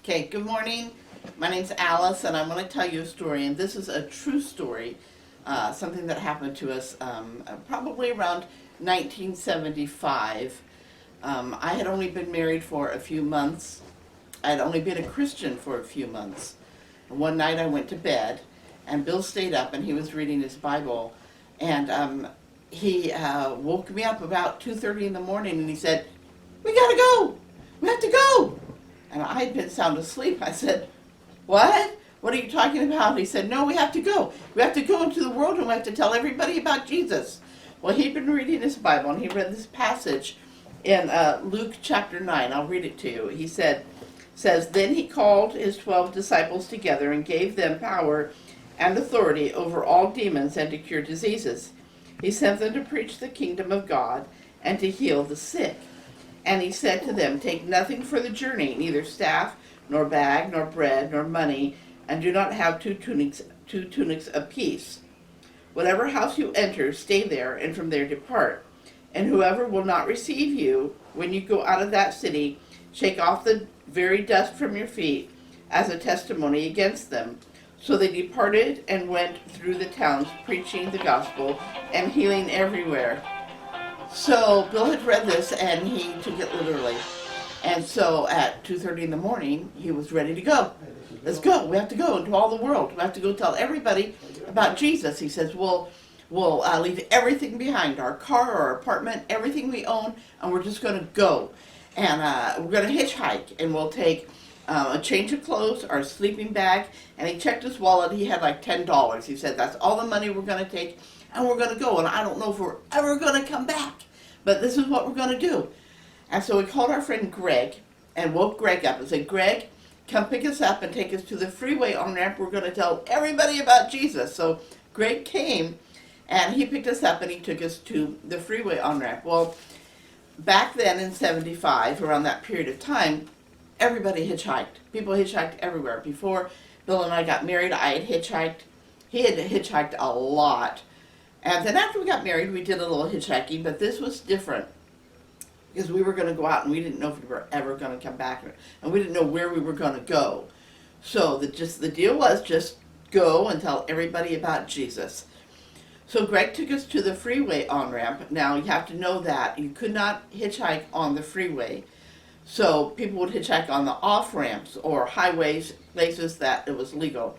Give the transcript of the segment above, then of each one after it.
Okay, good morning. My name's Alice, and I want to tell you a story, and this is a true story, something that happened to us probably around 1975. I had only been married for a few months. I had only been a Christian for a few months. And one night I went to bed, and Bill stayed up, and he was reading his Bible, and he woke me up about 2:30 in the morning, and he said, "We gotta go. We have to go." And I had been sound asleep. I said, "What? What are you talking about?" He said, "No, we have to go. We have to go into the world and we have to tell everybody about Jesus." Well, he'd been reading his Bible and he read this passage in Luke chapter 9. I'll read it to you. He says, "Then he called his 12 disciples together and gave them power and authority over all demons and to cure diseases. He sent them to preach the kingdom of God and to heal the sick. And he said to them, 'Take nothing for the journey, neither staff, nor bag, nor bread, nor money, and do not have two tunics apiece. Whatever house you enter, stay there, and from there depart. And whoever will not receive you, when you go out of that city, shake off the very dust from your feet as a testimony against them.' So they departed and went through the towns, preaching the gospel and healing everywhere." So Bill had read this and he took it literally. And so at 2:30 in the morning, he was ready to go. "Let's go. We have to go into all the world. We have to go tell everybody about Jesus." He says, we'll leave everything behind, our car, our apartment, everything we own, and we're just going to go. And we're going to hitchhike, and we'll take a change of clothes, our sleeping bag. And he checked his wallet. He had like $10. He said, "That's all the money we're going to take, and we're going to go. And I don't know if we're ever going to come back, but this is what we're going to do." And so we called our friend Greg and woke Greg up and said, "Greg, come pick us up and take us to the freeway on-ramp. We're going to tell everybody about Jesus." So Greg came and he picked us up and he took us to the freeway on-ramp. Well, back then in 75, around that period of time, everybody hitchhiked. People hitchhiked everywhere. Before Bill and I got married, I had hitchhiked. He had hitchhiked a lot. And then after we got married, we did a little hitchhiking, but this was different because we were going to go out and we didn't know if we were ever going to come back, and we didn't know where we were going to go. So the deal was just go and tell everybody about Jesus. So Greg took us to the freeway on-ramp. Now you have to know that you could not hitchhike on the freeway. So people would hitchhike on the off-ramps or highways, places that it was legal.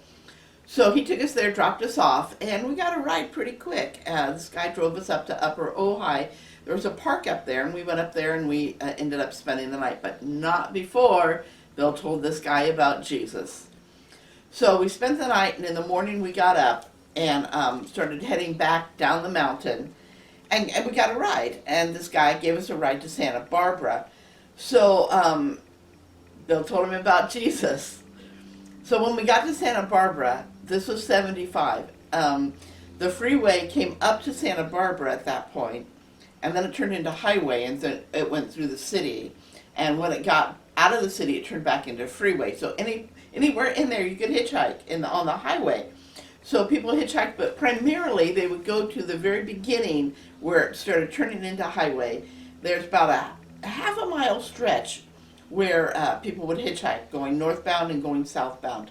So he took us there, dropped us off, and we got a ride pretty quick. This guy drove us up to Upper Ojai. There was a park up there, and we went up there, and we ended up spending the night, but not before Bill told this guy about Jesus. So we spent the night, and in the morning we got up and started heading back down the mountain, and we got a ride, and this guy gave us a ride to Santa Barbara. So Bill told him about Jesus. So when we got to Santa Barbara, this was 75. The freeway came up to Santa Barbara at that point, and then it turned into highway, and then it went through the city. And when it got out of the city, it turned back into freeway. So anywhere in there, you could hitchhike on the highway. So people hitchhiked, but primarily they would go to the very beginning where it started turning into highway. There's about a half a mile stretch where people would hitchhike, going northbound and going southbound.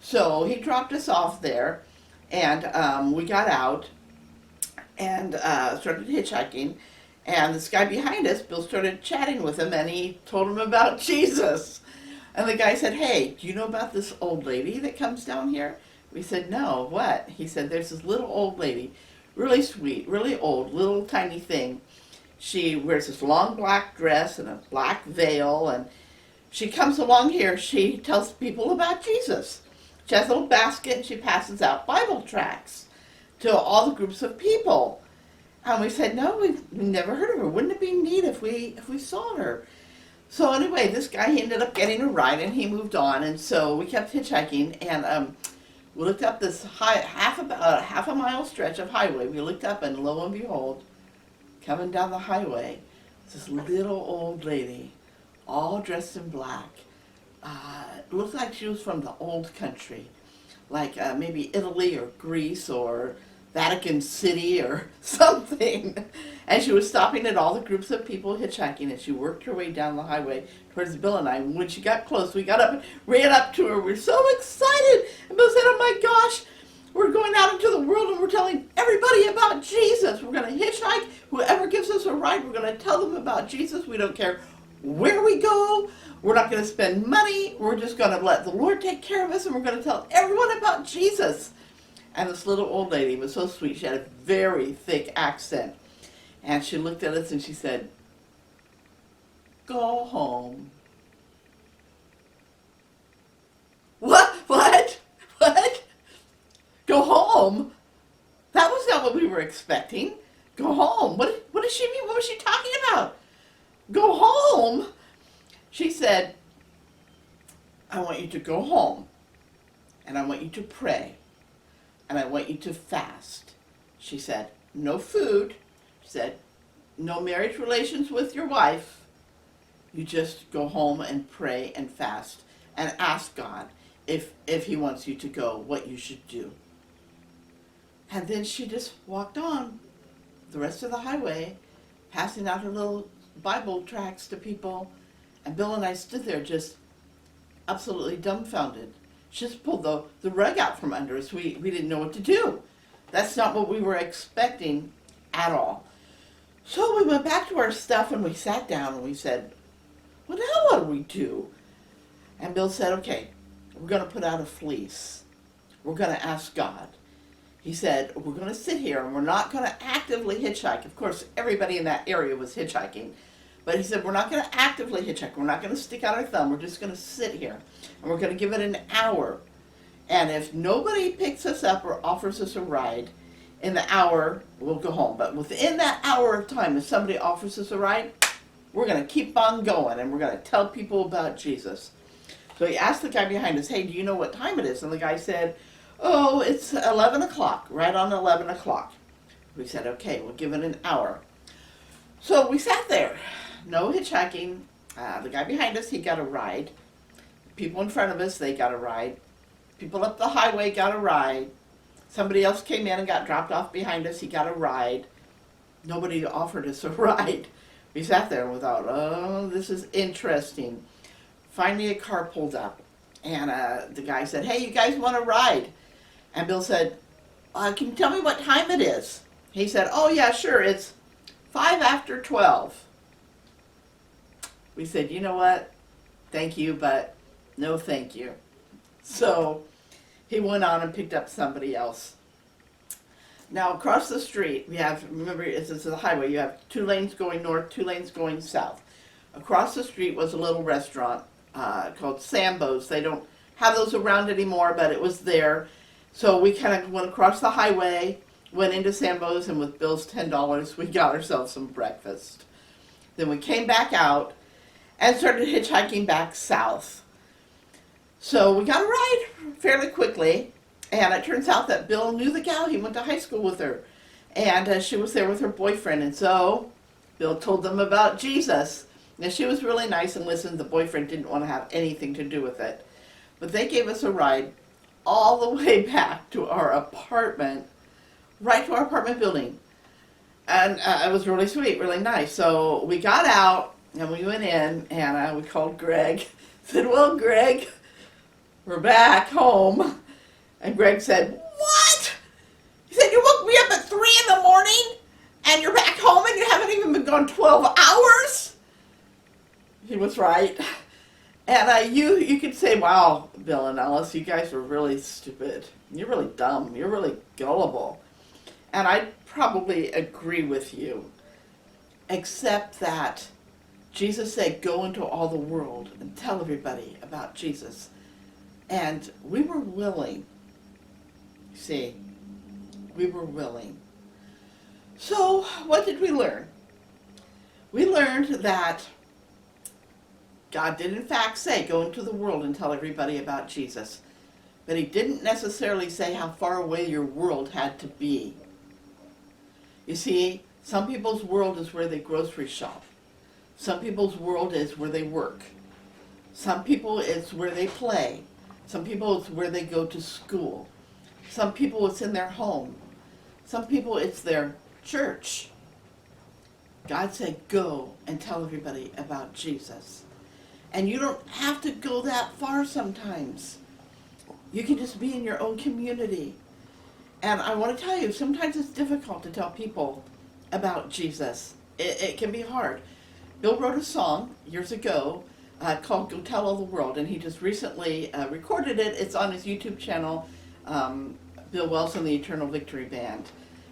So he dropped us off there, and we got out and started hitchhiking. And this guy behind us, Bill started chatting with him, and he told him about Jesus. And the guy said, "Hey, do you know about this old lady that comes down here?" We said, "No, what?" He said, "There's this little old lady, really sweet, really old, little tiny thing. She wears this long black dress and a black veil, and she comes along here. She tells people about Jesus. She has a little basket, and she passes out Bible tracts to all the groups of people." And we said, "No, we've never heard of her. Wouldn't it be neat if we saw her?" So anyway, this guy, he ended up getting a ride, and he moved on, and so we kept hitchhiking, and we looked up this half a mile stretch of highway. We looked up, and lo and behold, coming down the highway, this little old lady, all dressed in black. It looked like she was from the old country, like maybe Italy or Greece or Vatican City or something. And she was stopping at all the groups of people hitchhiking, and she worked her way down the highway towards Bill and I. And when she got close, we got up and ran up to her. We were so excited. And Bill said, oh my gosh, we're going out into the world and we're telling everybody about Jesus. We're going to hitchhike. Whoever gives us a ride, we're going to tell them about Jesus. We don't care where we go. We're not going to spend money. We're just going to let the Lord take care of us, and we're going to tell everyone about Jesus. And this little old lady was so sweet. She had a very thick accent. And she looked at us and she said, go home. What? Go home? That was not what we were expecting. Go home. What did she mean? What was she talking about? Go home? She said, I want you to go home. And I want you to pray. And I want you to fast. She said, no food. She said, no marriage relations with your wife. You just go home and pray and fast and ask God if he wants you to go, what you should do. And then she just walked on the rest of the highway, passing out her little Bible tracts to people. And Bill and I stood there just absolutely dumbfounded. She just pulled the rug out from under us. We didn't know what to do. That's not what we were expecting at all. So we went back to our stuff and we sat down and we said, well, now what do we do? And Bill said, okay, we're going to put out a fleece. We're going to ask God. He said, we're going to sit here and we're not going to actively hitchhike. Of course, everybody in that area was hitchhiking. But he said, we're not going to actively hitchhike. We're not going to stick out our thumb. We're just going to sit here. And we're going to give it an hour. And if nobody picks us up or offers us a ride, in the hour, we'll go home. But within that hour of time, if somebody offers us a ride, we're going to keep on going. And we're going to tell people about Jesus. So he asked the guy behind us, hey, do you know what time it is? And the guy said, oh, it's 11 o'clock, right on 11 o'clock. We said, okay, we'll give it an hour. So we sat there. No hitchhiking. The guy behind us, he got a ride. People in front of us, they got a ride. People up the highway got a ride. Somebody else came in and got dropped off behind us. He got a ride. Nobody offered us a ride. We sat there and we thought, oh, this is interesting. Finally, a car pulled up. And the guy said, hey, you guys want a ride? And Bill said, can you tell me what time it is? He said, oh, yeah, sure. It's 5 after 12. We said, you know what? Thank you, but no thank you. So he went on and picked up somebody else. Now, across the street, we have, remember, this is a highway. You have 2 lanes going north, 2 lanes going south. Across the street was a little restaurant called Sambo's. They don't have those around anymore, but it was there. So we kind of went across the highway, went into Sambo's, and with Bill's $10, we got ourselves some breakfast. Then we came back out and started hitchhiking back south. So we got a ride fairly quickly, and it turns out that Bill knew the gal. He went to high school with her, and she was there with her boyfriend, and so Bill told them about Jesus. Now, she was really nice and listened. The boyfriend didn't want to have anything to do with it. But they gave us a ride all the way back to our apartment, right to our apartment building. And it was really sweet, really nice. So we got out, and we went in, and we called Greg. Said, well, Greg, we're back home. And Greg said, what? He said, you woke me up at 3 in the morning, and you're back home, and you haven't even been gone 12 hours? He was right. And you could say, wow, Bill and Alice, you guys were really stupid. You're really dumb. You're really gullible. And I probably agree with you, except that Jesus said, go into all the world and tell everybody about Jesus. And we were willing. See, we were willing. So what did we learn? We learned that God did in fact say, go into the world and tell everybody about Jesus. But he didn't necessarily say how far away your world had to be. You see, some people's world is where they grocery shop. Some people's world is where they work. Some people it's where they play. Some people it's where they go to school. Some people it's in their home. Some people, it's their church. God said, go and tell everybody about Jesus. And you don't have to go that far sometimes. You can just be in your own community. And I want to tell you, sometimes it's difficult to tell people about Jesus. It can be hard. Bill wrote a song years ago called Go Tell All the World, and he just recently recorded it. It's on his YouTube channel, Bill Wells and the Eternal Victory Band.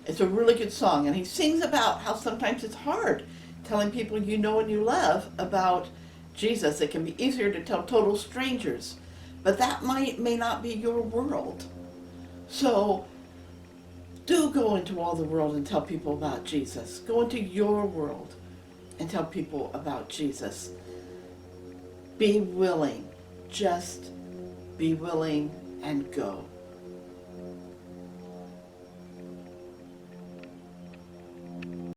It's a really good song, and he sings about how sometimes it's hard telling people you know and you love about Jesus. It can be easier to tell total strangers, but that may not be your world. So do go into all the world and tell people about Jesus. Go into your world and tell people about Jesus. Be willing. Just be willing and go.